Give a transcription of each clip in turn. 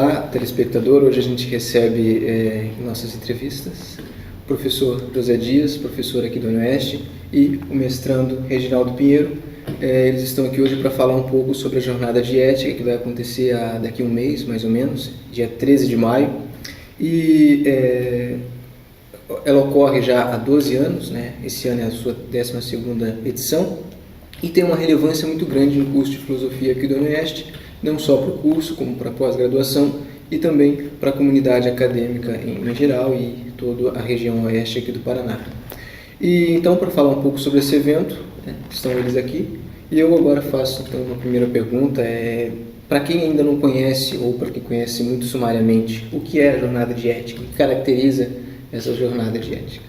Olá, telespectador. Hoje a gente recebe em nossas entrevistas o professor José Dias, professor aqui do UniOeste, e o mestrando Reginaldo Pinheiro. Eles estão aqui hoje para falar um pouco sobre a jornada de ética que vai acontecer daqui a um mês, mais ou menos, dia 13 de maio. E ela ocorre já há 12 anos, né? Esse ano é a sua 12ª edição, e tem uma relevância muito grande no curso de filosofia aqui do UniOeste, não só para o curso, como para a pós-graduação e também para a comunidade acadêmica em geral e toda a região oeste aqui do Paraná. E então, para falar um pouco sobre esse evento, né, estão eles aqui, e eu agora faço então uma primeira pergunta, para quem ainda não conhece ou para quem conhece muito sumariamente, o que é a jornada de ética? O que caracteriza essa jornada de ética?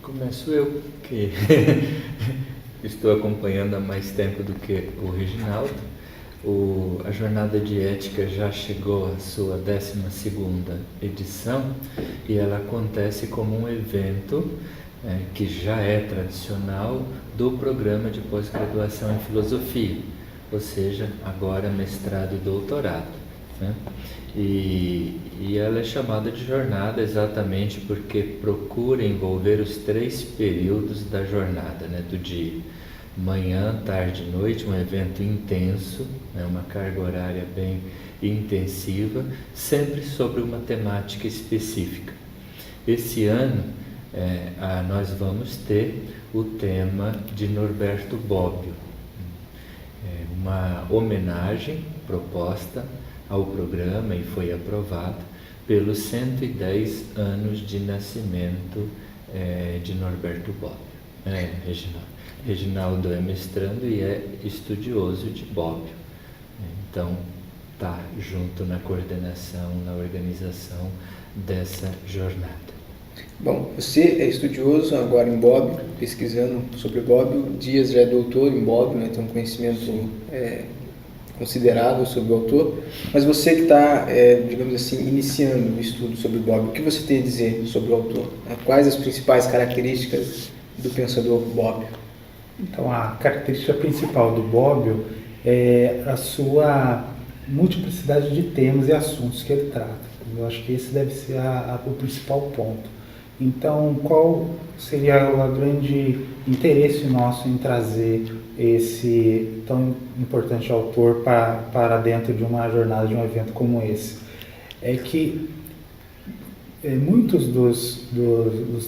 Começo eu, que estou acompanhando há mais tempo do que o Reginaldo. A Jornada de Ética já chegou à sua 12ª edição e ela acontece como um evento que já é tradicional do programa de pós-graduação em filosofia, ou seja, agora mestrado e doutorado, né? E ela é chamada de jornada exatamente porque procura envolver os 3 períodos da jornada, né, do dia. Manhã, tarde e noite, um evento intenso, né, uma carga horária bem intensiva, sempre sobre uma temática específica. Esse ano nós vamos ter o tema de Norberto Bobbio, uma homenagem proposta ao programa e foi aprovado pelos 110 anos de nascimento de Norberto Bobbio. Reginaldo é mestrando e é estudioso de Bobbio, então está junto na coordenação, na organização dessa jornada. Bom, você é estudioso agora em Bobbio, pesquisando sobre Bobbio. Dias já é doutor em Bobbio, né, tem um conhecimento considerável sobre o autor, mas você que está, digamos assim, iniciando o estudo sobre Bobbio, o que você tem a dizer sobre o autor? Quais as principais características do pensador Bobbio? Então, a característica principal do Bobbio é a sua multiplicidade de temas e assuntos que ele trata. Eu acho que esse deve ser o principal ponto. Então, qual seria o grande interesse nosso em trazer esse tão importante autor para dentro de uma jornada, de um evento como esse? É que muitos dos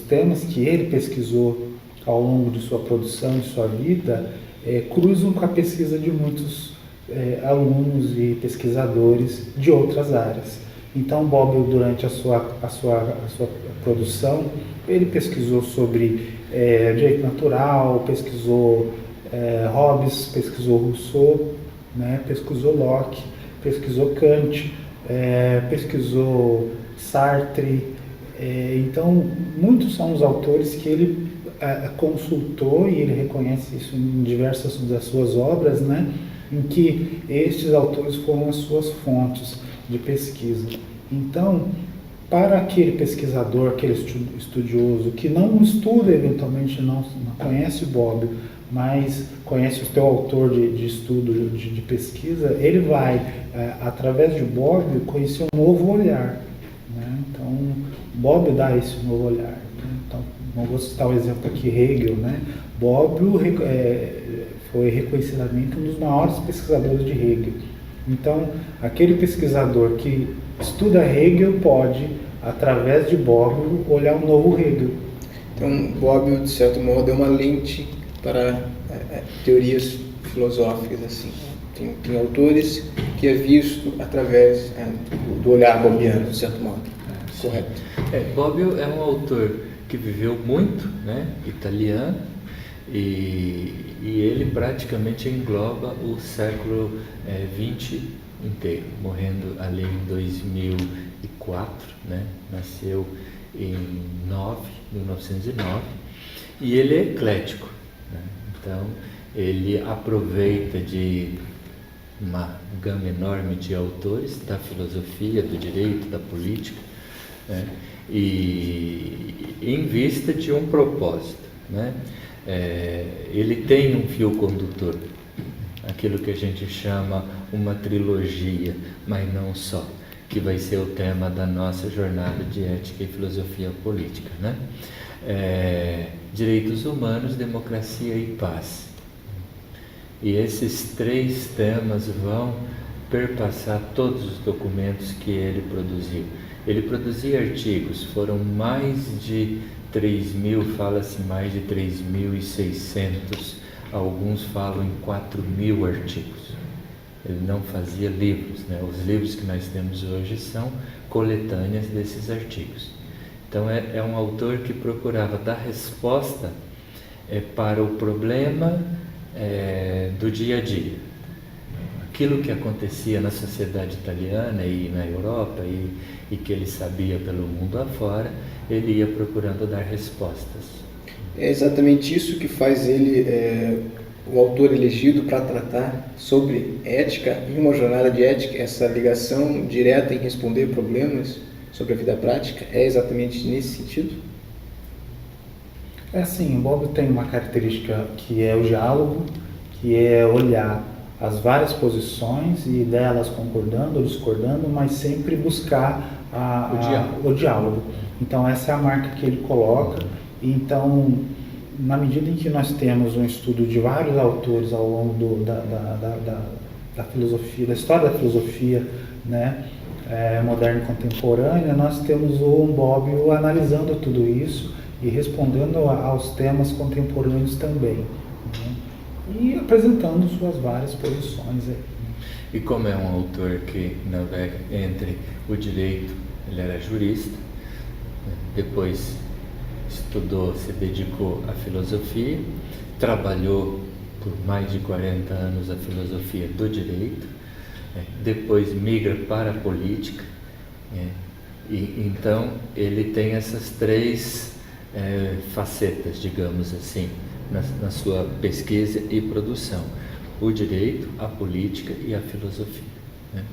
temas que ele pesquisou ao longo de sua produção, de sua vida, cruzam com a pesquisa de muitos alunos e pesquisadores de outras áreas. Então, Bobbio, durante a sua produção, ele pesquisou sobre direito natural, pesquisou Hobbes, pesquisou Rousseau, né, pesquisou Locke, pesquisou Kant, pesquisou Sartre. Então, muitos são os autores que ele consultou, e ele reconhece isso em diversas das suas obras, né, em que estes autores foram as suas fontes de pesquisa. Então, para aquele pesquisador, aquele estudioso que não estuda, eventualmente não conhece Bobbio, mas conhece o teu autor de estudo, de pesquisa, ele vai, através de Bobbio, conhecer um novo olhar, né? Então, Bobbio dá esse novo olhar, né? Então, vou citar o exemplo aqui, Hegel, né? Bobbio foi reconhecidamente um dos maiores pesquisadores de Hegel. Então, aquele pesquisador que estuda Hegel pode, através de Bobbio, olhar um novo Hegel. Então, Bobbio, de certo modo, é uma lente para teorias filosóficas, assim. Tem autores que é visto através do olhar bobbiano, de certo modo. Correto. Bobbio é um autor que viveu muito, né, italiano, e ele praticamente engloba o século XX inteiro, morrendo ali em 2004, né? Nasceu em 1909, e ele é eclético, né? Então ele aproveita de uma gama enorme de autores da filosofia, do direito, da política, né? E em vista de um propósito, né? Ele tem um fio condutor, aquilo que a gente chama uma trilogia, mas não só, que vai ser o tema da nossa jornada de ética e filosofia política, né? Direitos humanos, democracia e paz. E esses 3 temas vão perpassar todos os documentos que ele produziu. Ele produzia artigos, foram mais de 3.000, fala-se mais de 3.600, alguns falam em 4.000 artigos. Ele não fazia livros, né? Os livros que nós temos hoje são coletâneas desses artigos. Então é um autor que procurava dar resposta para o problema do dia a dia. Aquilo que acontecia na sociedade italiana e na Europa e que ele sabia pelo mundo afora, ele ia procurando dar respostas. É exatamente isso que faz ele o autor elegido para tratar sobre ética e uma jornada de ética, essa ligação direta em responder problemas sobre a vida prática, é exatamente nesse sentido? É assim, o Bobbio tem uma característica que é o diálogo, que é olhar as várias posições e delas concordando ou discordando, mas sempre buscar o diálogo. Então essa é a marca que ele coloca. Então, na medida em que nós temos um estudo de vários autores ao longo da filosofia, da história da filosofia, né, moderna e contemporânea, nós temos o Bobbio analisando tudo isso e respondendo aos temas contemporâneos também, né, e apresentando suas várias posições. E como é um autor que navega entre o direito, ele era jurista, depois estudou, se dedicou à filosofia, trabalhou por mais de 40 anos a filosofia do direito, depois migra para a política, e então ele tem essas 3 facetas, digamos assim, na sua pesquisa e produção: o direito, a política e a filosofia, né?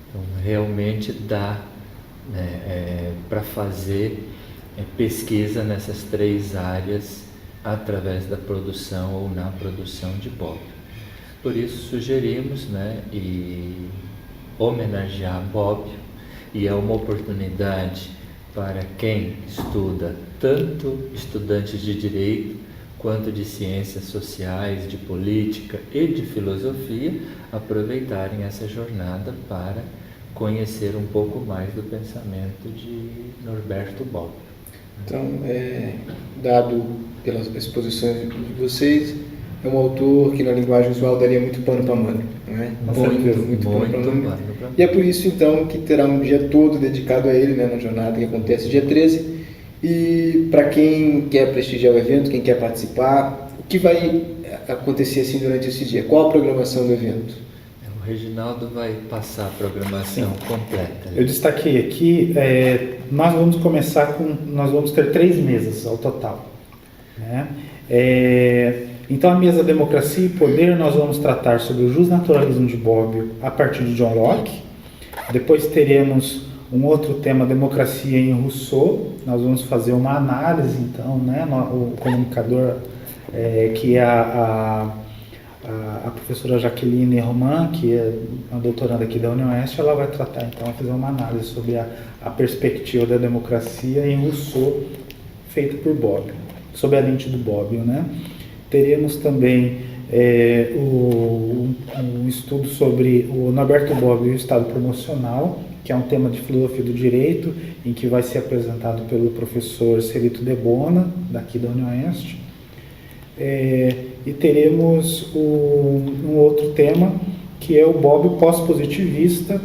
Então realmente dá para fazer pesquisa nessas 3 áreas através da produção ou na produção de Bobbio. Por isso sugerimos, né, e homenagear Bobbio, e é uma oportunidade para quem estuda, tanto estudantes de direito quanto de ciências sociais, de política e de filosofia, aproveitarem essa jornada para conhecer um pouco mais do pensamento de Norberto Bobbio. Então, dado pelas exposições de vocês, é um autor que na linguagem usual daria muito pano para manga, não é? Muito pano para manga. E é por isso, então, que terá um dia todo dedicado a ele, né, na jornada que acontece dia 13. E para quem quer prestigiar o evento, quem quer participar, o que vai acontecer assim durante esse dia? Qual a programação do evento? O Reginaldo vai passar a programação completa. Eu destaquei aqui, nós vamos ter 3 mesas ao total, né? Então a mesa Democracia e Poder, nós vamos tratar sobre o justnaturalismo de Bobbio a partir de John Locke. Depois teremos um outro tema, Democracia em Rousseau. Nós vamos fazer uma análise, então, né, o comunicador, que é a professora Jaqueline Roman, que é a doutoranda aqui da UniOeste, ela vai tratar, então, vai fazer uma análise sobre a perspectiva da democracia em Rousseau, feita por Bobbio, sob a lente do Bobbio, né? Teremos também um estudo sobre o Norberto Bobbio e o Estado Promocional, que é um tema de filosofia do direito, em que vai ser apresentado pelo professor Celito de Bona, daqui da UniOeste. E teremos um outro tema, que é o Bobbio pós-positivista,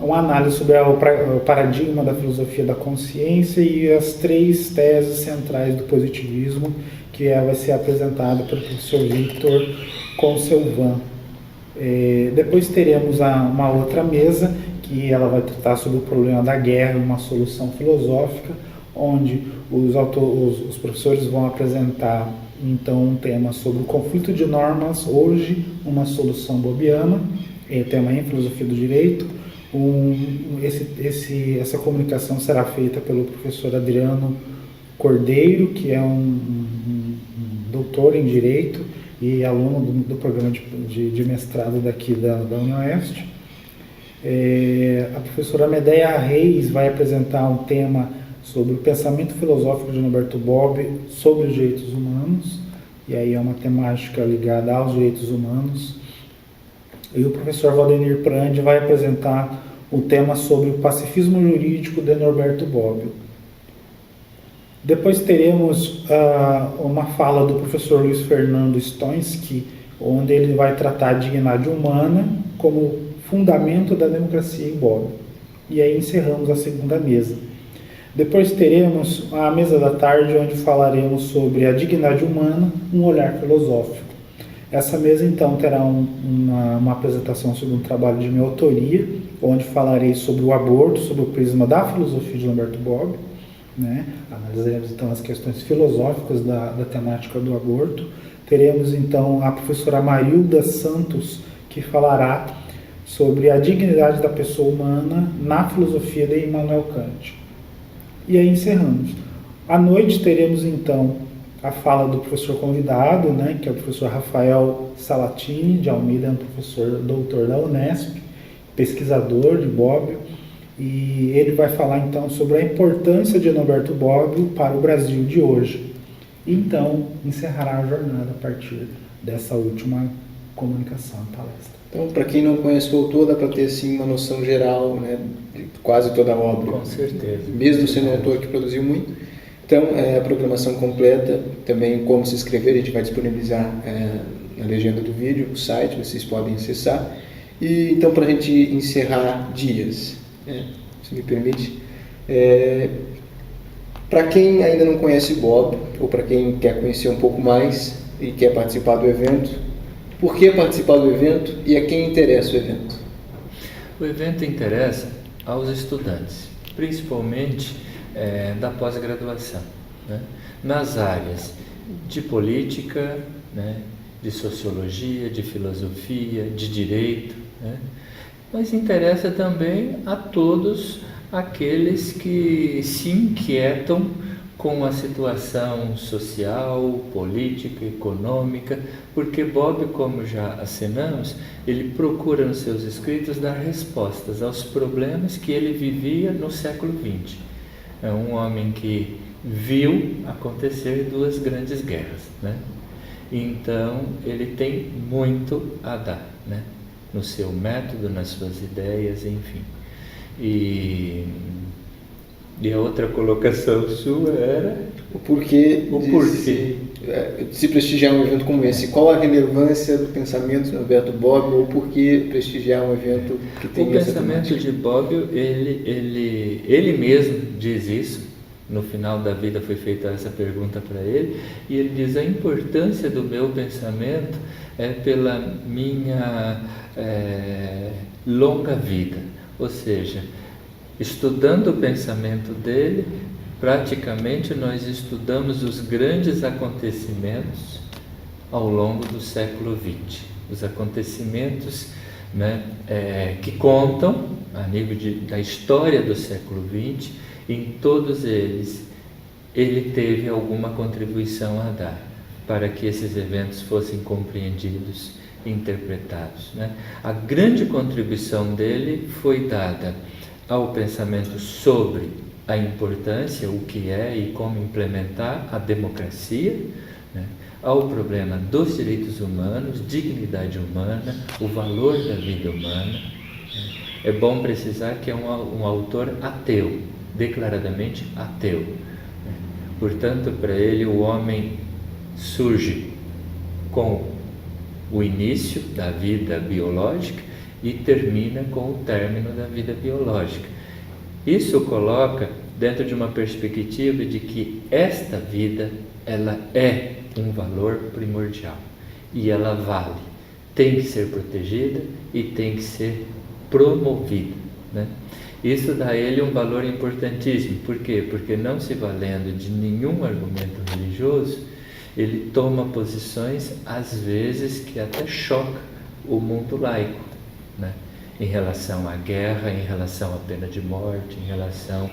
uma análise sobre o paradigma da filosofia da consciência e as 3 teses centrais do positivismo, que vai ser apresentado pelo professor Victor Conselvan. Depois teremos uma outra mesa, que ela vai tratar sobre o problema da guerra, uma solução filosófica, onde os professores vão apresentar então um tema sobre o conflito de normas, hoje uma solução bobbiana, tema em filosofia do direito. Essa comunicação será feita pelo professor Adriano Cordeiro, que é um doutor em direito, e aluno do programa de mestrado daqui da UniOeste. A professora Medeia Reis vai apresentar um tema sobre o pensamento filosófico de Norberto Bobbio sobre os direitos humanos, e aí é uma temática ligada aos direitos humanos. E o professor Valdenir Prandi vai apresentar o tema sobre o pacifismo jurídico de Norberto Bobbio. Depois teremos uma fala do professor Luiz Fernando Stonski, onde ele vai tratar a dignidade humana como fundamento da democracia em Bobbio. E aí encerramos a segunda mesa. Depois teremos a mesa da tarde, onde falaremos sobre a dignidade humana, um olhar filosófico. Essa mesa, então, terá uma apresentação sobre um trabalho de minha autoria, onde falarei sobre o aborto, sobre o prisma da filosofia de Norberto Bobbio, né? Analisaremos, então, as questões filosóficas da temática do aborto. Teremos, então, a professora Marilda Santos, que falará sobre a dignidade da pessoa humana na filosofia de Immanuel Kant. E aí encerramos. À noite teremos, então, a fala do professor convidado, né, que é o professor Rafael Salatini de Almeida, é um professor doutor da Unesp, pesquisador de Bobbio, e ele vai falar então sobre a importância de Norberto Bobbio para o Brasil de hoje. E então encerrará a jornada a partir dessa última comunicação, palestra. Então, para quem não conhece o autor, dá para ter assim uma noção geral, né, de quase toda a obra. Com certeza. Mesmo sendo um autor que produziu muito. Então, a programação completa, também como se inscrever, a gente vai disponibilizar na legenda do vídeo, o site, vocês podem acessar. E então, para a gente encerrar dias, se me permite, para quem ainda não conhece Bobbio, ou para quem quer conhecer um pouco mais e quer participar do evento, por que participar do evento e a quem interessa o evento? O evento interessa aos estudantes, principalmente da pós-graduação, né? Nas áreas de política, né? De sociologia, de filosofia, de direito, né? Mas interessa também a todos aqueles que se inquietam com a situação social, política, econômica, porque Bobbio, como já acenamos, ele procura nos seus escritos dar respostas aos problemas que ele vivia no século XX. É um homem que viu acontecer duas grandes guerras, né? Então ele tem muito a dar, né? No seu método, nas suas ideias, enfim. E a outra colocação sua era o porquê de se prestigiar um evento como esse. Qual a relevância do pensamento de Norberto Bobbio, ou por que prestigiar um evento que tem essa temática? O pensamento de Bobbio, ele mesmo diz isso. No final da vida foi feita essa pergunta para ele, e ele diz: a importância do meu pensamento é pela minha longa vida. Ou seja, estudando o pensamento dele, praticamente nós estudamos os grandes acontecimentos ao longo do século XX. Os acontecimentos, né, que contam a nível da história do século XX. Em todos eles, ele teve alguma contribuição a dar para que esses eventos fossem compreendidos e interpretados, né? A grande contribuição dele foi dada ao pensamento sobre a importância, o que é e como implementar a democracia, né? Ao problema dos direitos humanos, dignidade humana, o valor da vida humana, né? É bom precisar que é um autor ateu, declaradamente ateu. Portanto, para ele, o homem surge com o início da vida biológica e termina com o término da vida biológica. Isso coloca dentro de uma perspectiva de que esta vida, ela é um valor primordial e ela vale, tem que ser protegida e tem que ser promovida, né? Isso dá a ele um valor importantíssimo. Por quê? Porque não se valendo de nenhum argumento religioso, ele toma posições, às vezes, que até choca o mundo laico, né? Em relação à guerra, em relação à pena de morte, em relação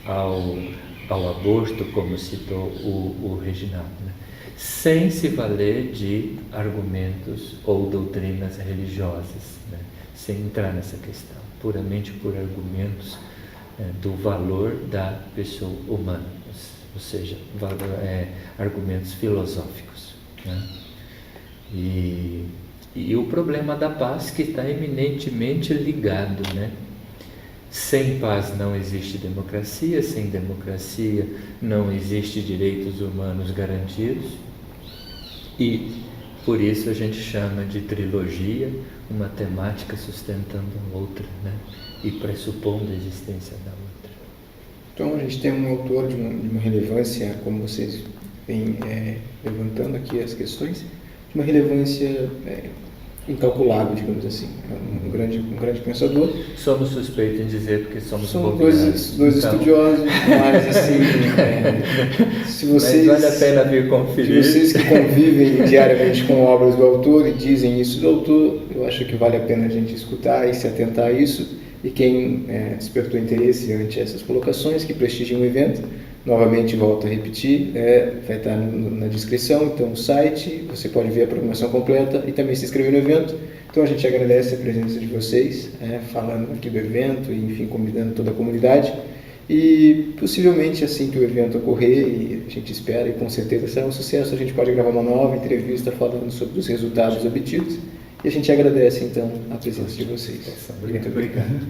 ao aborto, como citou o Reginaldo, né? sem se valer de argumentos ou doutrinas religiosas, né? Sem entrar nessa questão, puramente por argumentos do valor da pessoa humana, ou seja, argumentos filosóficos, né? E o problema da paz que está eminentemente ligado, né? Sem paz não existe democracia, sem democracia não existe direitos humanos garantidos, e por isso a gente chama de trilogia, uma temática sustentando a outra, né? E pressupondo a existência da outra. Então a gente tem um autor de uma relevância, como vocês vêm levantando aqui as questões, de uma relevância incalculável, digamos assim. Um grande pensador. Somos suspeitos em dizer porque somos dois estudiosos, mas assim, se vocês... Mas vale a pena vir conferir. Se vocês que convivem diariamente com obras do autor e dizem isso do autor, eu acho que vale a pena a gente escutar e se atentar a isso. E quem despertou interesse ante essas colocações, que prestigiem o evento, novamente volto a repetir, vai estar na descrição, então o site, você pode ver a programação completa e também se inscrever no evento. Então a gente agradece a presença de vocês, falando aqui do evento e, enfim, convidando toda a comunidade. E possivelmente assim que o evento ocorrer, e a gente espera e com certeza será um sucesso, a gente pode gravar uma nova entrevista falando sobre os resultados obtidos. E a gente agradece então a presença de vocês. Muito obrigado.